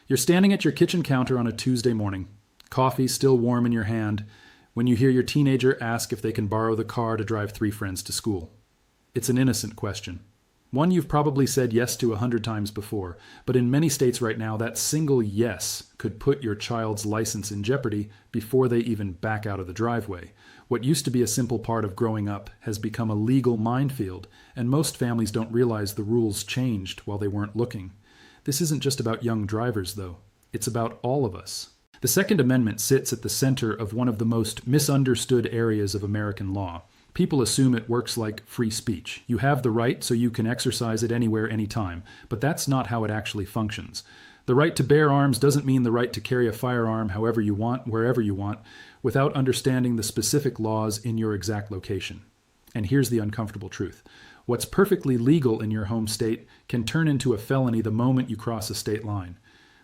You're standing at your kitchen counter on a Tuesday morning, coffee still warm in your hand, when you hear your teenager ask if they can borrow the car to drive 3 friends to school. It's an innocent question. One you've probably said yes to 100 times before, but in many states right now, that single yes could put your child's license in jeopardy before they even back out of the driveway. What used to be a simple part of growing up has become a legal minefield, and most families don't realize the rules changed while they weren't looking. This isn't just about young drivers, though. It's about all of us. The Second Amendment sits at the center of one of the most misunderstood areas of American law. People assume it works like free speech. You have the right, so you can exercise it anywhere, anytime. But that's not how it actually functions. The right to bear arms doesn't mean the right to carry a firearm however you want, wherever you want, without understanding the specific laws in your exact location. And here's the uncomfortable truth. What's perfectly legal in your home state can turn into a felony the moment you cross a state line.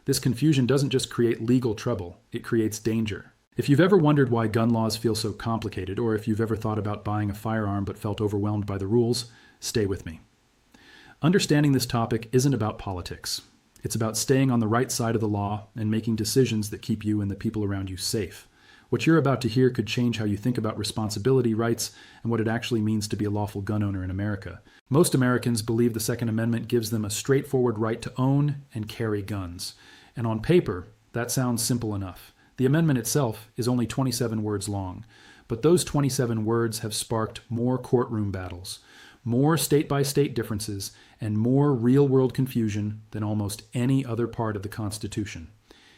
This confusion doesn't just create legal trouble, it creates danger. If you've ever wondered why gun laws feel so complicated, or if you've ever thought about buying a firearm but felt overwhelmed by the rules, stay with me. Understanding this topic isn't about politics. It's about staying on the right side of the law and making decisions that keep you and the people around you safe. What you're about to hear could change how you think about responsibility, rights, and what it actually means to be a lawful gun owner in America. Most Americans believe the Second Amendment gives them a straightforward right to own and carry guns. And on paper, that sounds simple enough. The amendment itself is only 27 words long, but those 27 words have sparked more courtroom battles, more state-by-state differences, and more real-world confusion than almost any other part of the Constitution.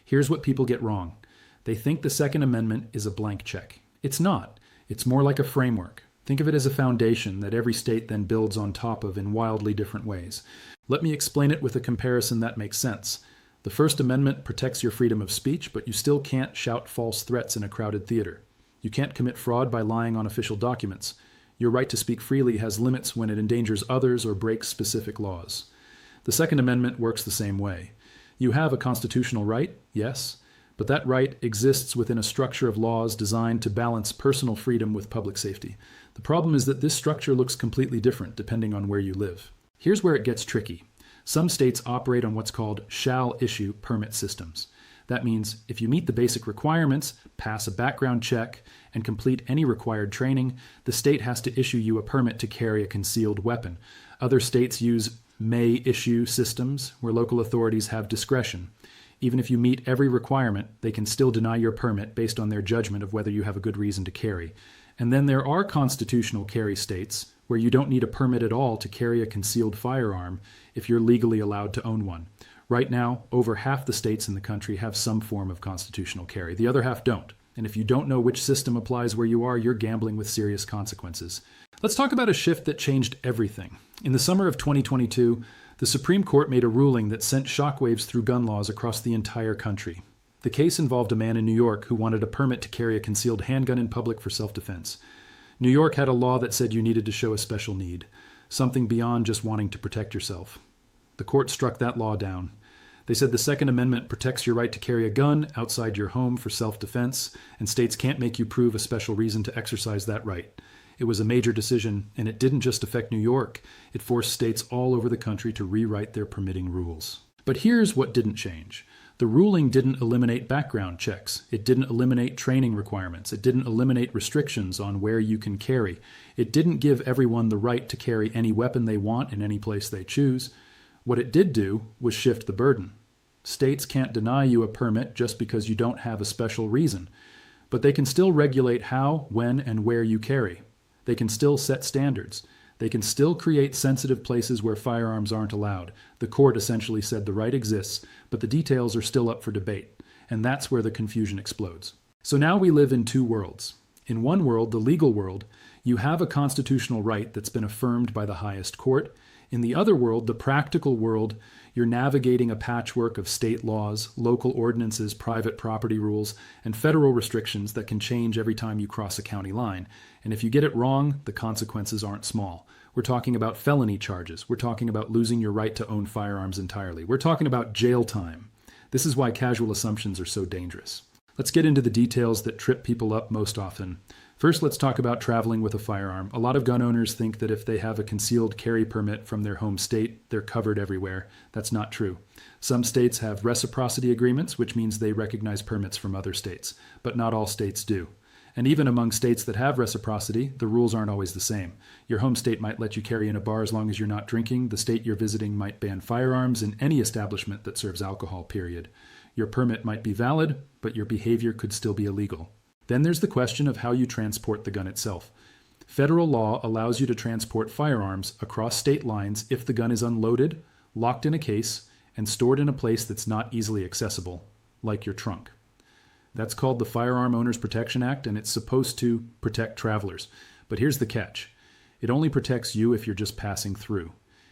Here's what people get wrong. They think the Second Amendment is a blank check. It's not. It's more like a framework. Think of it as a foundation that every state then builds on top of in wildly different ways. Let me explain it with a comparison that makes sense. The First Amendment protects your freedom of speech, but you still can't shout false threats in a crowded theater. You can't commit fraud by lying on official documents. Your right to speak freely has limits when it endangers others or breaks specific laws. The Second Amendment works the same way. You have a constitutional right, yes, but that right exists within a structure of laws designed to balance personal freedom with public safety. The problem is that this structure looks completely different depending on where you live. Here's where it gets tricky. Some states operate on what's called shall-issue permit systems. That means if you meet the basic requirements, pass a background check, and complete any required training, the state has to issue you a permit to carry a concealed weapon. Other states use may-issue systems, where local authorities have discretion. Even if you meet every requirement, they can still deny your permit based on their judgment of whether you have a good reason to carry. And then there are constitutional carry states where you don't need a permit at all to carry a concealed firearm if you're legally allowed to own one. Right now, over half the states in the country have some form of constitutional carry. The other half don't. And if you don't know which system applies where you are, you're gambling with serious consequences. Let's talk about a shift that changed everything. In the summer of 2022, the Supreme Court made a ruling that sent shockwaves through gun laws across the entire country. The case involved a man in New York who wanted a permit to carry a concealed handgun in public for self-defense. New York had a law that said you needed to show a special need, something beyond just wanting to protect yourself. The court struck that law down. They said the Second Amendment protects your right to carry a gun outside your home for self-defense, and states can't make you prove a special reason to exercise that right. It was a major decision, and it didn't just affect New York. It forced states all over the country to rewrite their permitting rules. But here's what didn't change. The ruling didn't eliminate background checks. It didn't eliminate training requirements. It didn't eliminate restrictions on where you can carry. It didn't give everyone the right to carry any weapon they want in any place they choose. What it did do was shift the burden. States can't deny you a permit just because you don't have a special reason, but they can still regulate how, when, and where you carry. They can still set standards. They can still create sensitive places where firearms aren't allowed. The court essentially said the right exists, but the details are still up for debate, and that's where the confusion explodes. So now we live in two worlds. In one world, the legal world, you have a constitutional right that's been affirmed by the highest court. In the other world, the practical world, you're navigating a patchwork of state laws, local ordinances, private property rules, and federal restrictions that can change every time you cross a county line. And if you get it wrong, the consequences aren't small. We're talking about felony charges. We're talking about losing your right to own firearms entirely. We're talking about jail time. This is why casual assumptions are so dangerous. Let's get into the details that trip people up most often. First, let's talk about traveling with a firearm. A lot of gun owners think that if they have a concealed carry permit from their home state, they're covered everywhere. That's not true. Some states have reciprocity agreements, which means they recognize permits from other states, but not all states do. And even among states that have reciprocity, the rules aren't always the same. Your home state might let you carry in a bar as long as you're not drinking. The state you're visiting might ban firearms in any establishment that serves alcohol, period. Your permit might be valid, but your behavior could still be illegal. Then there's the question of how you transport the gun itself. Federal law allows you to transport firearms across state lines if the gun is unloaded, locked in a case, and stored in a place that's not easily accessible, like your trunk. That's called the Firearm Owners Protection Act, and it's supposed to protect travelers. But here's the catch. It only protects you if you're just passing through.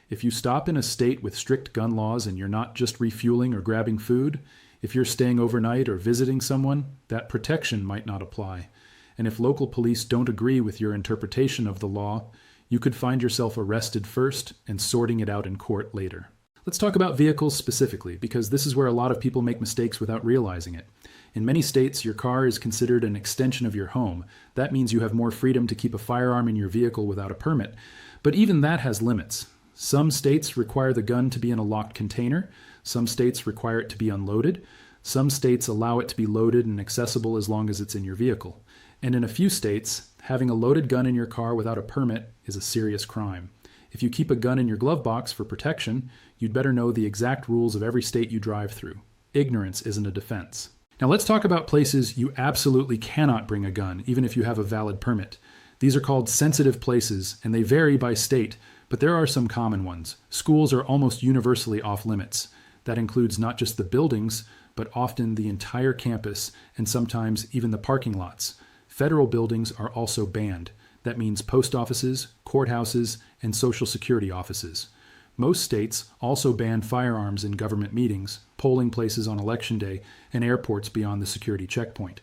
If you stop in a state with strict gun laws and you're not just refueling or grabbing food, if you're staying overnight or visiting someone, that protection might not apply. And if local police don't agree with your interpretation of the law, you could find yourself arrested first and sorting it out in court later. Let's talk about vehicles specifically, because this is where a lot of people make mistakes without realizing it. In many states, your car is considered an extension of your home. That means you have more freedom to keep a firearm in your vehicle without a permit. But even that has limits. Some states require the gun to be in a locked container. Some states require it to be unloaded. Some states allow it to be loaded and accessible as long as it's in your vehicle. And in a few states, having a loaded gun in your car without a permit is a serious crime. If you keep a gun in your glove box for protection, you'd better know the exact rules of every state you drive through. Ignorance isn't a defense. Now let's talk about places you absolutely cannot bring a gun, even if you have a valid permit. These are called sensitive places, and they vary by state, but there are some common ones. Schools are almost universally off limits. That includes not just the buildings, but often the entire campus, and sometimes even the parking lots. Federal buildings are also banned. That means post offices, courthouses, and Social Security offices. Most states also ban firearms in government meetings, polling places on Election Day, and airports beyond the security checkpoint.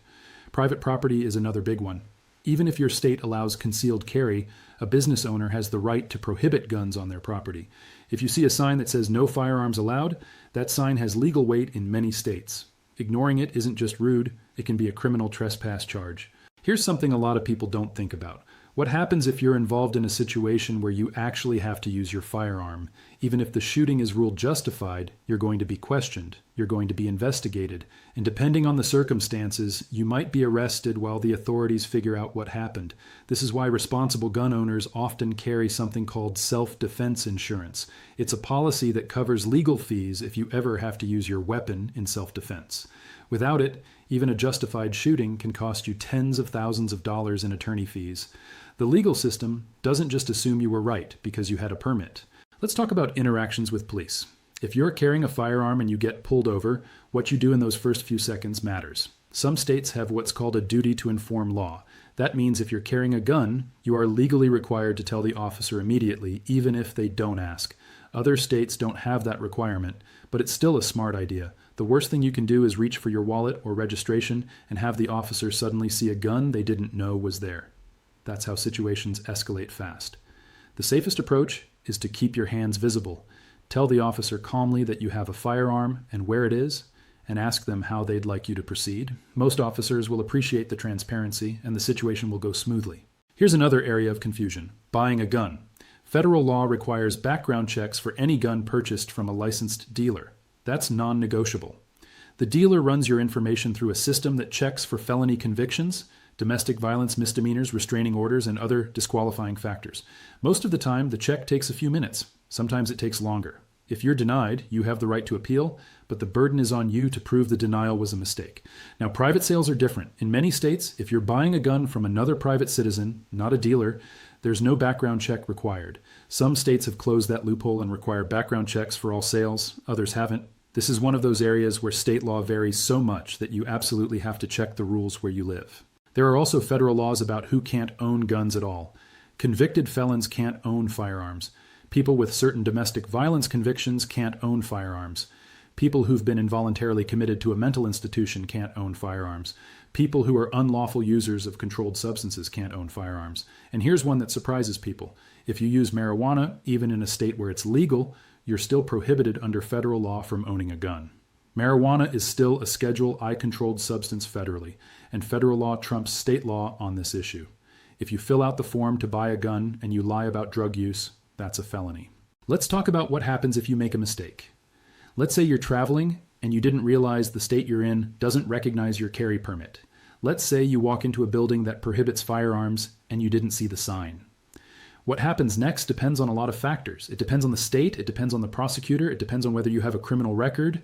Private property is another big one. Even if your state allows concealed carry, a business owner has the right to prohibit guns on their property. If you see a sign that says no firearms allowed, that sign has legal weight in many states. Ignoring it isn't just rude, it can be a criminal trespass charge. Here's something a lot of people don't think about. What happens if you're involved in a situation where you actually have to use your firearm? Even if the shooting is ruled justified, you're going to be questioned, you're going to be investigated, and depending on the circumstances, you might be arrested while the authorities figure out what happened. This is why responsible gun owners often carry something called self-defense insurance. It's a policy that covers legal fees if you ever have to use your weapon in self-defense. Without it, even a justified shooting can cost you tens of thousands of dollars in attorney fees. The legal system doesn't just assume you were right because you had a permit. Let's talk about interactions with police. If you're carrying a firearm and you get pulled over, what you do in those first few seconds matters. Some states have what's called a duty to inform law. That means if you're carrying a gun, you are legally required to tell the officer immediately, even if they don't ask. Other states don't have that requirement, but it's still a smart idea. The worst thing you can do is reach for your wallet or registration and have the officer suddenly see a gun they didn't know was there. That's how situations escalate fast. The safest approach is to keep your hands visible. Tell the officer calmly that you have a firearm and where it is, and ask them how they'd like you to proceed. Most officers will appreciate the transparency, and the situation will go smoothly. Here's another area of confusion: buying a gun. Federal law requires background checks for any gun purchased from a licensed dealer. That's non-negotiable. The dealer runs your information through a system that checks for felony convictions, domestic violence misdemeanors, restraining orders, and other disqualifying factors. Most of the time, the check takes a few minutes. Sometimes it takes longer. If you're denied, you have the right to appeal, but the burden is on you to prove the denial was a mistake. Now, private sales are different. In many states, if you're buying a gun from another private citizen, not a dealer, there's no background check required. Some states have closed that loophole and require background checks for all sales. Others haven't. This is one of those areas where state law varies so much that you absolutely have to check the rules where you live. There are also federal laws about who can't own guns at all. Convicted felons can't own firearms. People with certain domestic violence convictions can't own firearms. People who've been involuntarily committed to a mental institution can't own firearms. People who are unlawful users of controlled substances can't own firearms. And here's one that surprises people. If you use marijuana, even in a state where it's legal, you're still prohibited under federal law from owning a gun. Marijuana is still a Schedule I controlled substance federally, and federal law trumps state law on this issue. If you fill out the form to buy a gun and you lie about drug use, that's a felony. Let's talk about what happens if you make a mistake. Let's say you're traveling and you didn't realize the state you're in doesn't recognize your carry permit. Let's say you walk into a building that prohibits firearms and you didn't see the sign. What happens next depends on a lot of factors. It depends on the state, it depends on the prosecutor, it depends on whether you have a criminal record.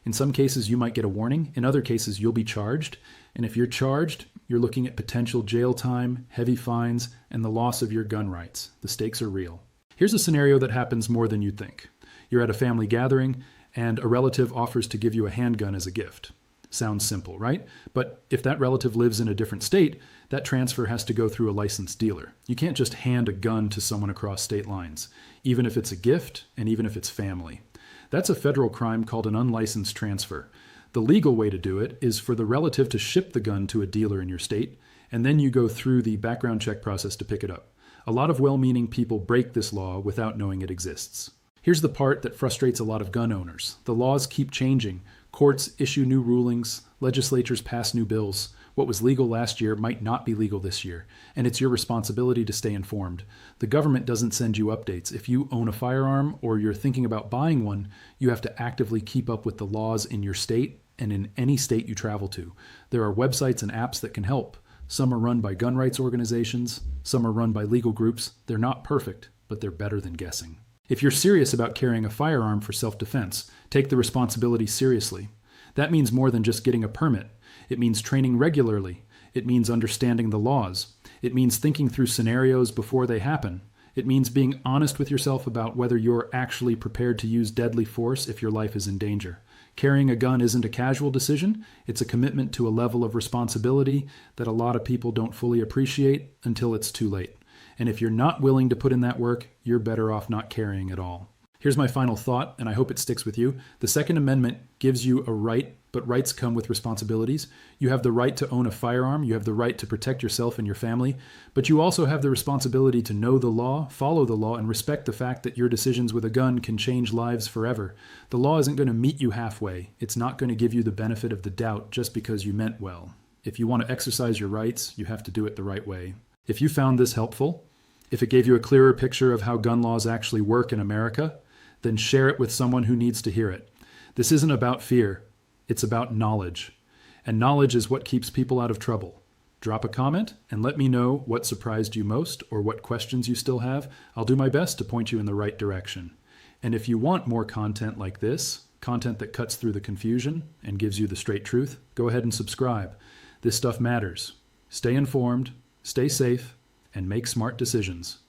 In some cases, you might get a warning. In other cases, you'll be charged. And if you're charged, you're looking at potential jail time, heavy fines, and the loss of your gun rights. The stakes are real. Here's a scenario that happens more than you'd think. You're at a family gathering, and a relative offers to give you a handgun as a gift. Sounds simple, right? But if that relative lives in a different state, that transfer has to go through a licensed dealer. You can't just hand a gun to someone across state lines, even if it's a gift and even if it's family. That's a federal crime called an unlicensed transfer. The legal way to do it is for the relative to ship the gun to a dealer in your state, and then you go through the background check process to pick it up. A lot of well-meaning people break this law without knowing it exists. Here's the part that frustrates a lot of gun owners. The laws keep changing. Courts issue new rulings. Legislatures pass new bills. What was legal last year might not be legal this year, and it's your responsibility to stay informed. The government doesn't send you updates. If you own a firearm or you're thinking about buying one, you have to actively keep up with the laws in your state and in any state you travel to. There are websites and apps that can help. Some are run by gun rights organizations. Some are run by legal groups. They're not perfect, but they're better than guessing. If you're serious about carrying a firearm for self-defense, take the responsibility seriously. That means more than just getting a permit. It means training regularly. It means understanding the laws. It means thinking through scenarios before they happen. It means being honest with yourself about whether you're actually prepared to use deadly force if your life is in danger. Carrying a gun isn't a casual decision. It's a commitment to a level of responsibility that a lot of people don't fully appreciate until it's too late. And if you're not willing to put in that work, you're better off not carrying at all. Here's my final thought, and I hope it sticks with you. The Second Amendment gives you a right, but rights come with responsibilities. You have the right to own a firearm. You have the right to protect yourself and your family. But you also have the responsibility to know the law, follow the law, and respect the fact that your decisions with a gun can change lives forever. The law isn't going to meet you halfway. It's not going to give you the benefit of the doubt just because you meant well. If you want to exercise your rights, you have to do it the right way. If you found this helpful, if it gave you a clearer picture of how gun laws actually work in America, then share it with someone who needs to hear it. This isn't about fear. It's about knowledge. And knowledge is what keeps people out of trouble. Drop a comment and let me know what surprised you most or what questions you still have. I'll do my best to point you in the right direction. And if you want more content like this, content that cuts through the confusion and gives you the straight truth, go ahead and subscribe. This stuff matters. Stay informed, stay safe, and make smart decisions.